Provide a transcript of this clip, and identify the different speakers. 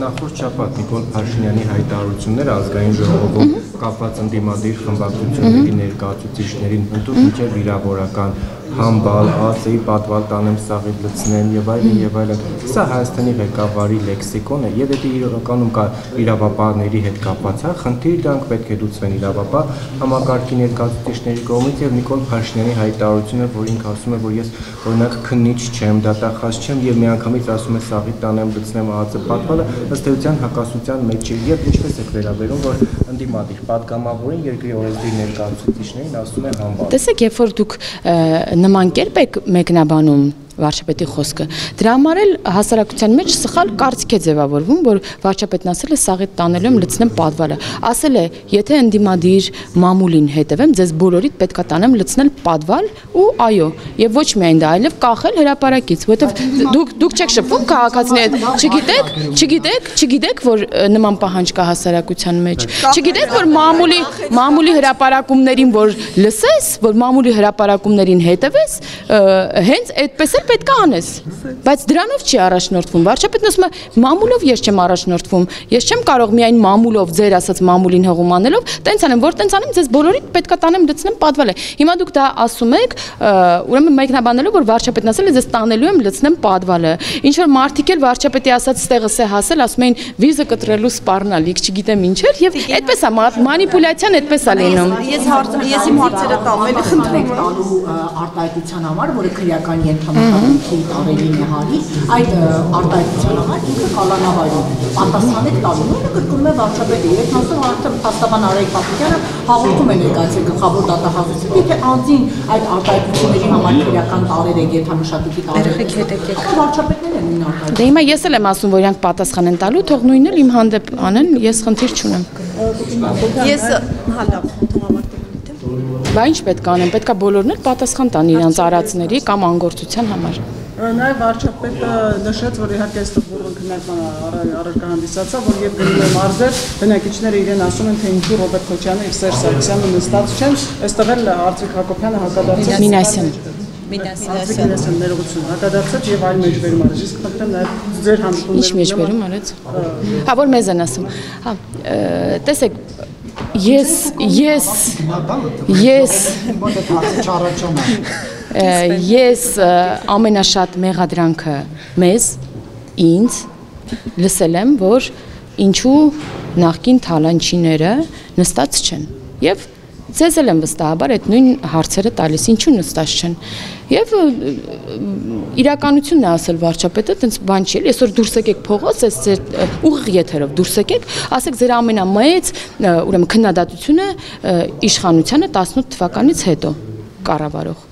Speaker 1: նախորդ շաբաթ Նիկոլ Փաշինյանի հայտարարությունները ազգային ժողովում կապված ընդդիմադիր խմբակցությունների ներկայացուցիչներին ընդդուք մինչև վիրավորական համբալ, ԱԾ-ի պատվալ տանեմ, սաղի լցնեմ եւ այլն։ Սա Հայաստանի ղեկավարի լեքսիկոն է, եւ եթե իրականում կա իրավապահների հետ կապված, խնդիր դրանք պետք է լուծվեն իրավապահ համակարգի ներկայացուցիչների կողմից եւ Նիկոլ Փաշինյանի հայտարարությունը, որ ինքը ասում է, որ ես օրինակ քննիչ չեմ, դատախազ չեմ եւ միանգամից ասում է սաղի տանեմ, լցնեմ ԱԾ պատվալը, ըստ էության հակասության մեջ է եւ ինչպես է վերաբերում, որ ընդդիմադիր պատգամավորին երկրի օրենսդիր ներկայացուցիչներին ասում է համբալ։
Speaker 2: Տեսեք, երբ որ դուք նման կերպ եք մեկնաբանում վարչապետի խոսքը, դրա համար էլ հասարակության մեջ սխալ կարծիք է ձևավորվում, որ վարչապետն ասել է սաղի տանելու եմ լցնեմ պատվալը, ասել է եթե ընդդիմադիր մամուլին հետևեմ, ձեզ բոլորիդ պետքա տանեմ լցնել պատվալ ու այո, եւ ոչ միայն դա, այլև կախել հրապարակից, որովհետեւ դուք չեք շփվում քաղաքացիների հետ, չգիտեք, որ նման պահանջ կա հասարակության մեջ, չգիտեք, որ մամուլի հրապարակումներին որ լսես, որ մամուլի հրապարակումներին հետևես, հենց այդպես պետք է անես, բայց դրանով չի առաջնորդվում, վարչապետն ասում է մամուլով ես չեմ առաջնորդվում, ես չեմ կարող միայն մամուլով ձեր ասած մամուլին հղում անելով, տենց անեմ, որ տենց անեմ, ձեզ բոլորիդ պետք է տանեմ լցնեմ պատվալը, հիմա դուք դա ասում եք, ուրեմն մեկնաբանելով, որ վարչապետն ասել է ձեզ տանելու եմ լցնեմ պատվալը, ինչ որ մարդիկ էլ վարչապետի ասած ստեղս է հասել, ասում էին վիզը կտրելու սպառնալիք, չգիտեմ ինչ էր, եւ այդպես է մանիպուլյացիան այդպես է լինում։
Speaker 3: Ես իմ հարցերը տամ, էլի խնդրում
Speaker 4: եմ արտահայտության համար, որը քրեական ենթամտածմունքի տարերին է հալի, այդ արտահայտության համար ինքը կալանավայրում պատասխանեք տալու, նույնը կրկնում է վարչապետը, երբ ասում արդեն փաստաբան Արայիկ Պապիկյանը հաղորդում է ներկայացրել գլխավոր դատախազությունը, եթե անձին այդ արտահայտությունների համար քրեական տարեր է, ենթամշակույթի տարեր, վարչապետներն են նույն արտահայտությունը։
Speaker 2: Դե հիմա ես էլ եմ ասում, որ իրանք պատասխան են տալու, թող նույնն էլ իմ հանդեպ անեն, ես խնդիր չունեմ։
Speaker 3: Ես հալավ
Speaker 2: Բա ինչ պետք է անեմ, պետք է բոլորն էլ պատասխան տան իրանց արածների կամ անգործության համար։
Speaker 5: Նաև վարչապետը նշեց, որ իհարկե այստեղ բոլոր քննարկման առարկա հանդիսացավ, որ երբ գնում է մարզեր, բնակիչները իրեն ասում են, թե ինչու Ռոբերտ Քոչյանը եւ Սերժ Սարգսյանը նստած չեն, այստեղ էլ Արծվիկ Հակոբյանը հակադարձել Մինասյան ներողություն հակադարձել եւ այլ մեջբերում արեց։ Իսկ խնդրեմ նաև ձեր հանդիպումները
Speaker 2: Ինչ մեջբերում արեց։ Հա որ մեզ են ասում։ Հա տեսեք Ես ամենաշատ մեղադրանքը մեզ, ինձ լսել եմ, որ ինչու նախկին թալանչիները նստած չեն և ձեզ էլ եմ վստահաբար այդ նույն հարցերը տալիս, ինչու նստած չեն և իրականությունն է ասել վարչապետը, տենց բան չի, այսօր դուրս եկեք փողոց, այս ձեր ուղիղ եթերով դուրս եկեք, ասեք ձեր ամենամեծ ուրեմն քննադատությունը իշխանությանը 18 թվականից հետո կառավարող